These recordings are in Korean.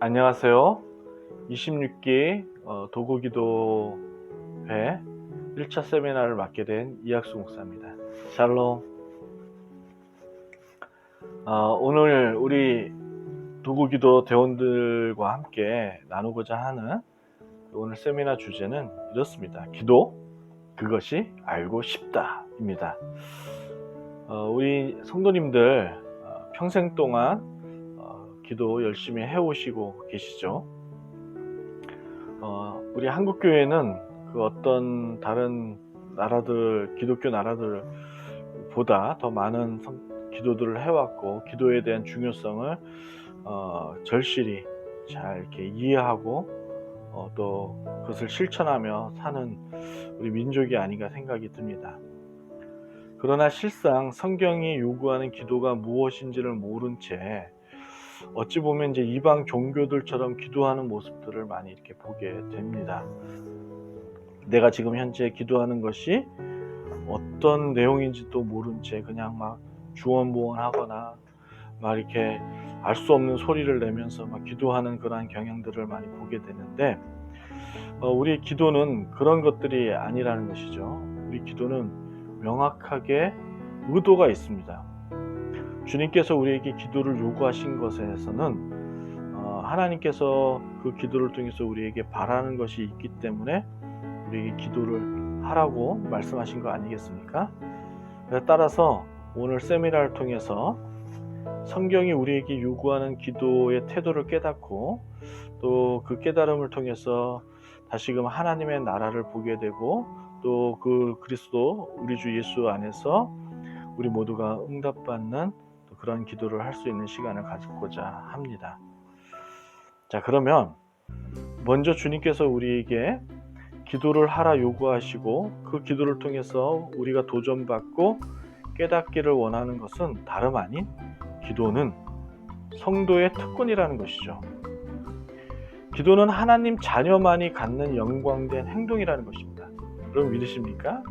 안녕하세요. 26기 도구기도회 1차 세미나를 맡게 된 이학수 목사입니다. 샬롬. 오늘 우리 도구기도 대원들과 함께 나누고자 하는 오늘 세미나 주제는 이렇습니다. 기도, 그것이 알고 싶다입니다. 우리 성도님들 평생 동안 기도 열심히 해오시고 계시죠. 우리 한국교회는 그 어떤 다른 나라들, 기독교 나라들보다 더 많은 기도들을 해왔고, 기도에 대한 중요성을 절실히 잘 이렇게 이해하고 또 그것을 실천하며 사는 우리 민족이 아닌가 생각이 듭니다. 그러나 실상 성경이 요구하는 기도가 무엇인지를 모른 채 어찌 보면 이제 이방 종교들처럼 기도하는 모습들을 많이 이렇게 보게 됩니다. 내가 지금 현재 기도하는 것이 어떤 내용인지도 모른 채 그냥 막 주원무원하거나 막 이렇게 알 수 없는 소리를 내면서 막 기도하는 그러한 경향들을 많이 보게 되는데, 우리 기도는 그런 것들이 아니라는 것이죠. 우리 기도는 명확하게 의도가 있습니다. 주님께서 우리에게 기도를 요구하신 것에서는 하나님께서 그 기도를 통해서 우리에게 바라는 것이 있기 때문에 우리에게 기도를 하라고 말씀하신 거 아니겠습니까? 따라서 오늘 세미나를 통해서 성경이 우리에게 요구하는 기도의 태도를 깨닫고 또 그 깨달음을 통해서 다시금 하나님의 나라를 보게 되고 또 그 그리스도 우리 주 예수 안에서 우리 모두가 응답받는 그런 기도를 할 수 있는 시간을 가지고자 합니다. 자, 그러면 먼저 주님께서 우리에게 기도를 하라 요구하시고 그 기도를 통해서 우리가 도전받고 깨닫기를 원하는 것은 다름 아닌 기도는 성도의 특권이라는 것이죠. 기도는 하나님 자녀만이 갖는 영광된 행동이라는 것입니다. 여러분 믿으십니까?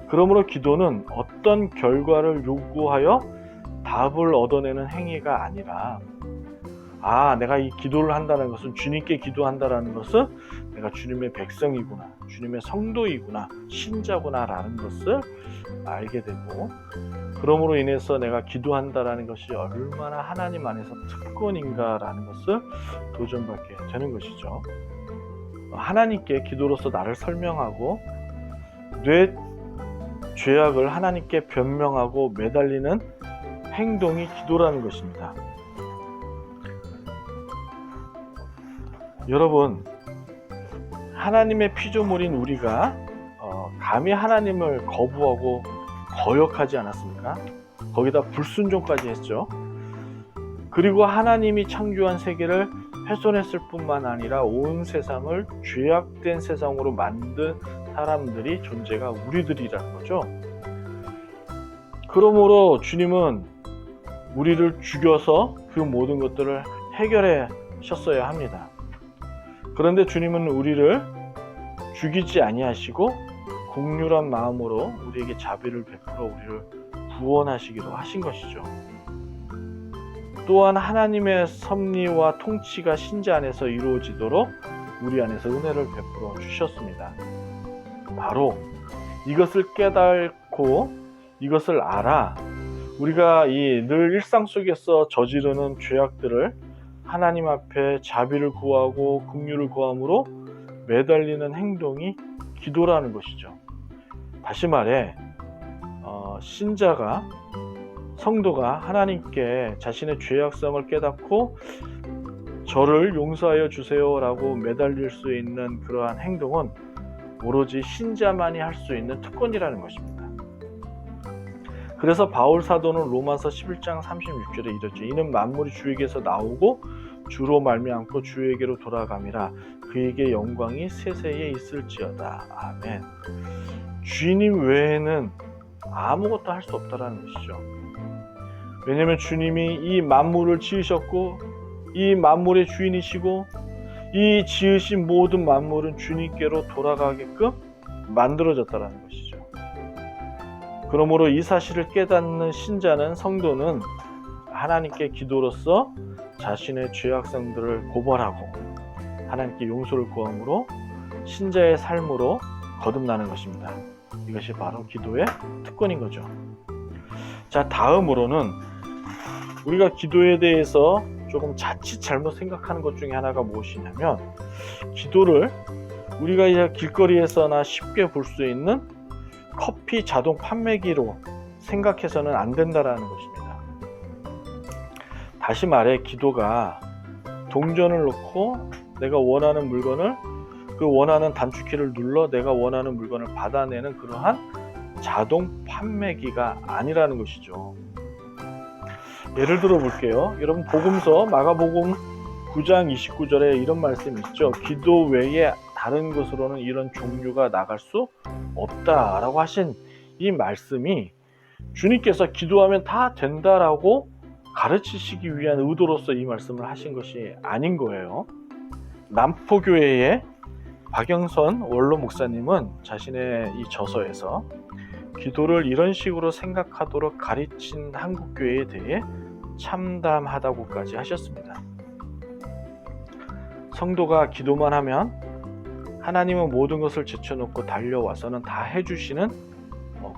그러므로 기도는 어떤 결과를 요구하여 답을 얻어내는 행위가 아니라, 내가 이 기도를 한다는 것은, 주님께 기도한다는 것은 내가 주님의 백성이구나, 주님의 성도이구나, 신자구나 라는 것을 알게 되고, 그러므로 인해서 내가 기도한다는 것이 얼마나 하나님 안에서 특권인가 라는 것을 도전받게 되는 것이죠. 하나님께 기도로서 나를 설명하고 내 죄악을 하나님께 변명하고 매달리는 행동이 기도라는 것입니다. 여러분, 하나님의 피조물인 우리가 감히 하나님을 거부하고 거역하지 않았습니까? 거기다 불순종까지 했죠. 그리고 하나님이 창조한 세계를 훼손했을 뿐만 아니라 온 세상을 죄악된 세상으로 만든 사람들이 존재가 우리들이라는 거죠. 그러므로 주님은 우리를 죽여서 그 모든 것들을 해결하셨어야 합니다. 그런데 주님은 우리를 죽이지 아니하시고 긍휼한 마음으로 우리에게 자비를 베풀어 우리를 구원하시기로 하신 것이죠. 또한 하나님의 섭리와 통치가 신자 안에서 이루어지도록 우리 안에서 은혜를 베풀어 주셨습니다. 바로 이것을 깨닫고 이것을 알아 우리가 이 늘 일상 속에서 저지르는 죄악들을 하나님 앞에 자비를 구하고 긍휼을 구함으로 매달리는 행동이 기도라는 것이죠. 다시 말해 신자가, 성도가 하나님께 자신의 죄악성을 깨닫고 저를 용서하여 주세요 라고 매달릴 수 있는 그러한 행동은 오로지 신자만이 할 수 있는 특권이라는 것입니다. 그래서 바울 사도는 로마서 11장 36절에 이르죠. 이는 만물이 주에게서 나오고 주로 말미암고 주에게로 돌아감이라. 그에게 영광이 세세에 있을지어다. 아멘. 주님 외에는 아무것도 할 수 없다라는 것이죠. 왜냐하면 주님이 이 만물을 지으셨고 이 만물의 주인이시고 이 지으신 모든 만물은 주님께로 돌아가게끔 만들어졌다라는 것이죠. 그러므로 이 사실을 깨닫는 신자는, 성도는 하나님께 기도로서 자신의 죄악성들을 고발하고 하나님께 용서를 구함으로 신자의 삶으로 거듭나는 것입니다. 이것이 바로 기도의 특권인 거죠. 자, 다음으로는 우리가 기도에 대해서 조금 자칫 잘못 생각하는 것 중에 하나가 무엇이냐면, 기도를 우리가 이제 길거리에서나 쉽게 볼 수 있는 커피 자동 판매기로 생각해서는 안 된다라는 것입니다. 다시 말해, 기도가 동전을 놓고 내가 원하는 물건을, 그 원하는 단축키를 눌러 내가 원하는 물건을 받아내는 그러한 자동 판매기가 아니라는 것이죠. 예를 들어 볼게요. 여러분, 복음서 마가복음 9장 29절에 이런 말씀이 있죠. 기도 외에 다른 것으로는 이런 종류가 나갈 수 없다라고 하신 이 말씀이 주님께서 기도하면 다 된다라고 가르치시기 위한 의도로서 이 말씀을 하신 것이 아닌 거예요. 남포교회의 박영선 원로 목사님은 자신의 이 저서에서 기도를 이런 식으로 생각하도록 가르친 한국교회에 대해 참담하다고까지 하셨습니다. 성도가 기도만 하면 하나님은 모든 것을 제쳐놓고 달려와서는 다 해주시는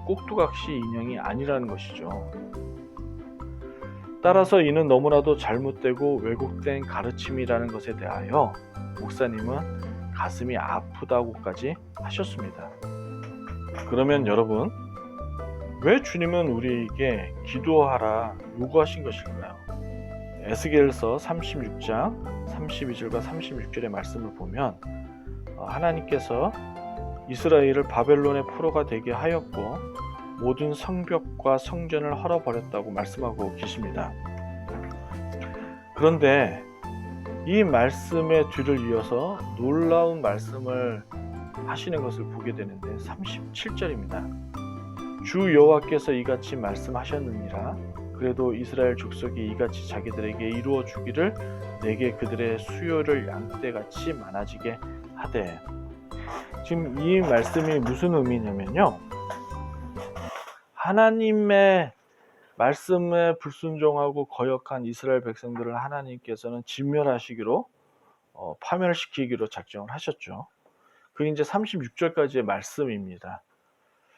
꼭두각시 인형이 아니라는 것이죠. 따라서 이는 너무나도 잘못되고 왜곡된 가르침이라는 것에 대하여 목사님은 가슴이 아프다고까지 하셨습니다. 그러면 여러분, 왜 주님은 우리에게 기도하라 요구하신 것일까요? 에스겔서 36장 32절과 36절의 말씀을 보면 하나님께서 이스라엘을 바벨론의 포로가 되게 하였고 모든 성벽과 성전을 헐어버렸다고 말씀하고 계십니다. 그런데 이 말씀의 뒤를 이어서 놀라운 말씀을 하시는 것을 보게 되는데 37절입니다. 주 여호와께서 이같이 말씀하셨느니라. 그래도 이스라엘 족속이 이같이 자기들에게 이루어 주기를 내게 그들의 수요를 양떼같이 많아지게 하되. 지금 이 말씀이 무슨 의미냐면요, 하나님의 말씀에 불순종하고 거역한 이스라엘 백성들을 하나님께서는 진멸하시기로 파멸시키기로 작정을 하셨죠. 그게 이제 36절까지의 말씀입니다.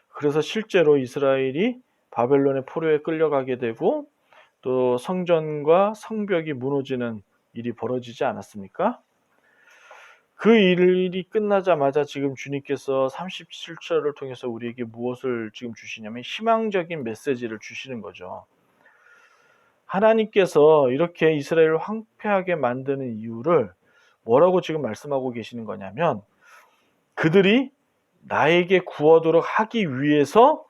그래서 실제로 이스라엘이 바벨론의 포로에 끌려가게 되고 또 성전과 성벽이 무너지는 일이 벌어지지 않았습니까? 그 일이 끝나자마자 지금 주님께서 37절을 통해서 우리에게 무엇을 지금 주시냐면 희망적인 메시지를 주시는 거죠. 하나님께서 이렇게 이스라엘을 황폐하게 만드는 이유를 뭐라고 지금 말씀하고 계시는 거냐면, 그들이 나에게 구하도록 하기 위해서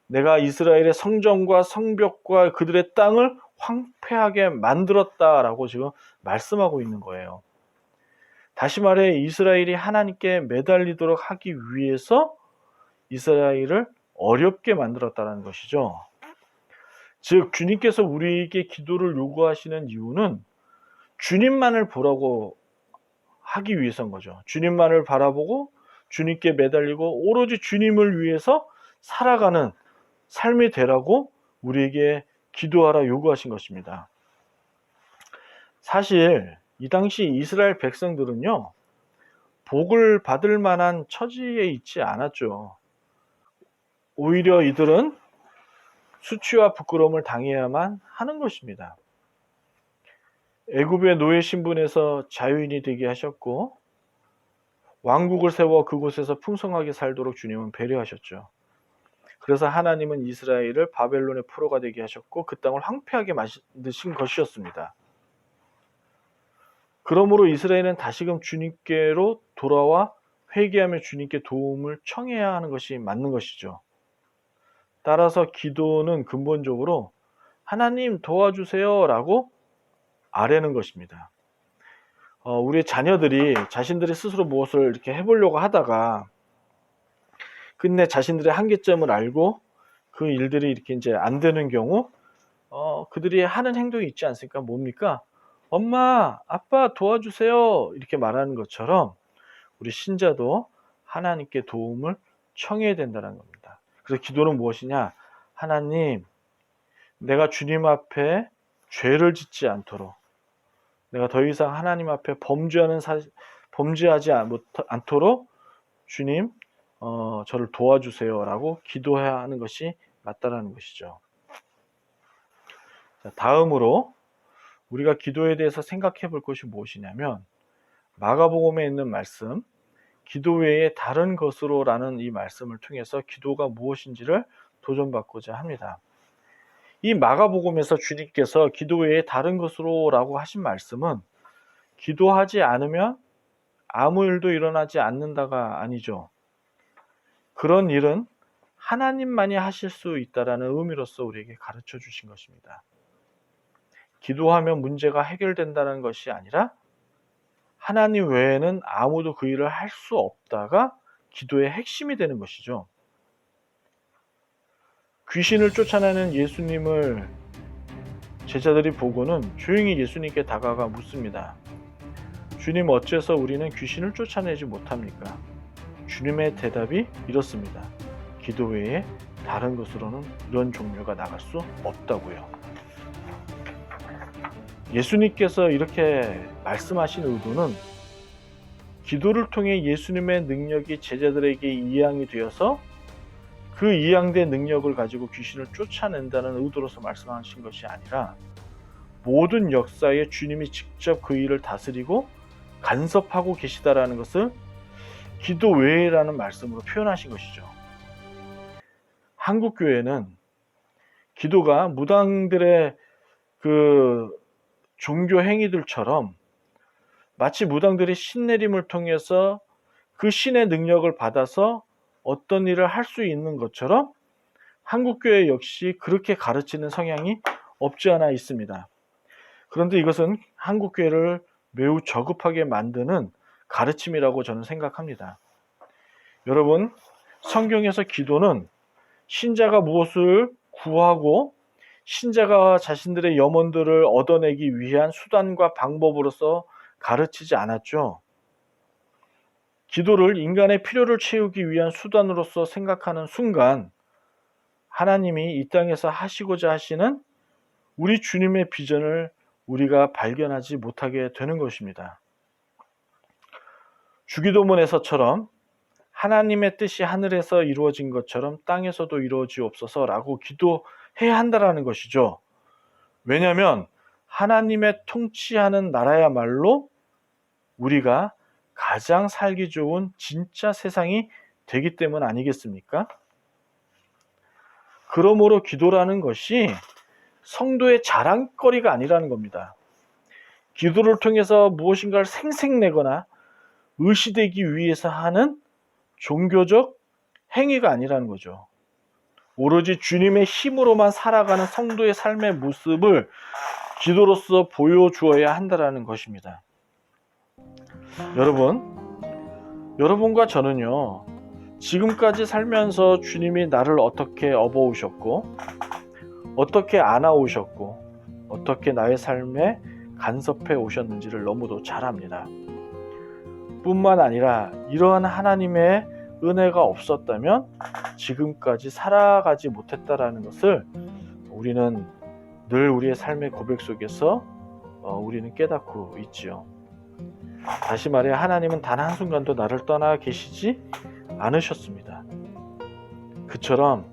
내가 이스라엘의 성전과 성벽과 그들의 땅을 황폐하게 만들었다라고 지금 말씀하고 있는 거예요. 다시 말해, 이스라엘이 하나님께 매달리도록 하기 위해서 이스라엘을 어렵게 만들었다는 것이죠. 즉, 주님께서 우리에게 기도를 요구하시는 이유는 주님만을 보라고 하기 위해서인 거죠. 주님만을 바라보고 주님께 매달리고 오로지 주님을 위해서 살아가는 삶이 되라고 우리에게 기도하라 요구하신 것입니다. 사실 이 당시 이스라엘 백성들은요, 복을 받을 만한 처지에 있지 않았죠. 오히려 이들은 수치와 부끄러움을 당해야만 하는 것입니다. 애굽의 노예 신분에서 자유인이 되게 하셨고 왕국을 세워 그곳에서 풍성하게 살도록 주님은 배려하셨죠. 그래서 하나님은 이스라엘을 바벨론의 포로가 되게 하셨고 그 땅을 황폐하게 만드신 것이었습니다. 그러므로 이스라엘은 다시금 주님께로 돌아와 회개하며 주님께 도움을 청해야 하는 것이 맞는 것이죠. 따라서 기도는 근본적으로 하나님 도와주세요 라고 아뢰는 것입니다. 우리 자녀들이 자신들이 스스로 무엇을 이렇게 해보려고 하다가 끝내 자신들의 한계점을 알고 그 일들이 이렇게 이제 안 되는 경우 그들이 하는 행동이 있지 않습니까? 뭡니까? 엄마, 아빠 도와주세요 이렇게 말하는 것처럼 우리 신자도 하나님께 도움을 청해야 된다는 겁니다. 그래서 기도는 무엇이냐? 하나님, 내가 주님 앞에 죄를 짓지 않도록, 내가 더 이상 하나님 앞에 범죄하지 않도록 주님 저를 도와주세요 라고 기도해야 하는 것이 맞다라는 것이죠. 자, 다음으로 우리가 기도에 대해서 생각해 볼 것이 무엇이냐면, 마가복음에 있는 말씀, 기도 외에 다른 것으로 라는 이 말씀을 통해서 기도가 무엇인지를 도전받고자 합니다. 이 마가복음에서 주님께서 기도 외에 다른 것으로 라고 하신 말씀은 기도하지 않으면 아무 일도 일어나지 않는다가 아니죠. 그런 일은 하나님만이 하실 수 있다라는 의미로서 우리에게 가르쳐 주신 것입니다. 기도하면 문제가 해결된다는 것이 아니라 하나님 외에는 아무도 그 일을 할 수 없다가 기도의 핵심이 되는 것이죠. 귀신을 쫓아내는 예수님을 제자들이 보고는 조용히 예수님께 다가가 묻습니다. 주님, 어째서 우리는 귀신을 쫓아내지 못합니까? 주님의 대답이 이렇습니다. 기도 외에 다른 것으로는 이런 종류가 나갈 수 없다고요. 예수님께서 이렇게 말씀하신 의도는 기도를 통해 예수님의 능력이 제자들에게 이양이 되어서 그 이양된 능력을 가지고 귀신을 쫓아낸다는 의도로서 말씀하신 것이 아니라, 모든 역사에 주님이 직접 그 일을 다스리고 간섭하고 계시다라는 것을 기도 외에라는 말씀으로 표현하신 것이죠. 한국 교회는 기도가 무당들의 그 종교 행위들처럼 마치 무당들이 신내림을 통해서 그 신의 능력을 받아서 어떤 일을 할 수 있는 것처럼 한국교회 역시 그렇게 가르치는 성향이 없지 않아 있습니다. 그런데 이것은 한국교회를 매우 저급하게 만드는 가르침이라고 저는 생각합니다. 여러분, 성경에서 기도는 신자가 무엇을 구하고 신자가 자신들의 염원들을 얻어내기 위한 수단과 방법으로서 가르치지 않았죠. 기도를 인간의 필요를 채우기 위한 수단으로서 생각하는 순간 하나님이 이 땅에서 하시고자 하시는 우리 주님의 비전을 우리가 발견하지 못하게 되는 것입니다. 주기도문에서처럼 하나님의 뜻이 하늘에서 이루어진 것처럼 땅에서도 이루어지옵소서라고 기도해야 한다라는 것이죠. 왜냐하면 하나님의 통치하는 나라야말로 우리가 가장 살기 좋은 진짜 세상이 되기 때문 아니겠습니까? 그러므로 기도라는 것이 성도의 자랑거리가 아니라는 겁니다. 기도를 통해서 무엇인가를 생색내거나 의시되기 위해서 하는 종교적 행위가 아니라는 거죠. 오로지 주님의 힘으로만 살아가는 성도의 삶의 모습을 기도로서 보여주어야 한다는 것입니다. 여러분과 저는요, 지금까지 살면서 주님이 나를 어떻게 업어오셨고, 어떻게 안아오셨고, 어떻게 나의 삶에 간섭해 오셨는지를 너무도 잘 압니다. 뿐만 아니라 이러한 하나님의 은혜가 없었다면 지금까지 살아가지 못했다라는 것을 우리는 늘 우리의 삶의 고백 속에서 우리는 깨닫고 있지요. 다시 말해, 하나님은 단 한순간도 나를 떠나 계시지 않으셨습니다. 그처럼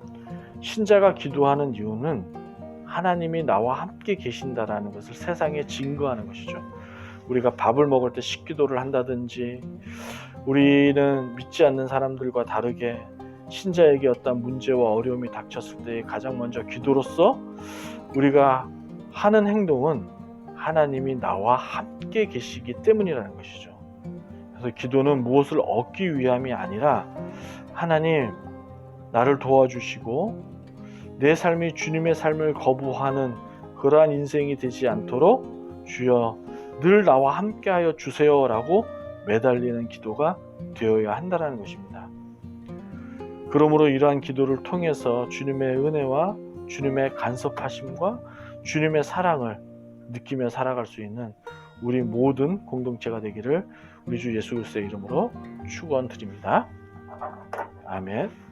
신자가 기도하는 이유는 하나님이 나와 함께 계신다라는 것을 세상에 증거하는 것이죠. 우리가 밥을 먹을 때 식기도를 한다든지, 우리는 믿지 않는 사람들과 다르게 신자에게 어떤 문제와 어려움이 닥쳤을 때 가장 먼저 기도로서 우리가 하는 행동은 하나님이 나와 함께 계시기 때문이라는 것이죠. 그래서 기도는 무엇을 얻기 위함이 아니라, 하나님 나를 도와주시고 내 삶이 주님의 삶을 거부하는 그러한 인생이 되지 않도록 주여 늘 나와 함께하여 주세요라고 매달리는 기도가 되어야 한다는 것입니다. 그러므로 이러한 기도를 통해서 주님의 은혜와 주님의 간섭하심과 주님의 사랑을 느끼며 살아갈 수 있는 우리 모든 공동체가 되기를 우리 주 예수 그리스도의 이름으로 축원드립니다. 아멘.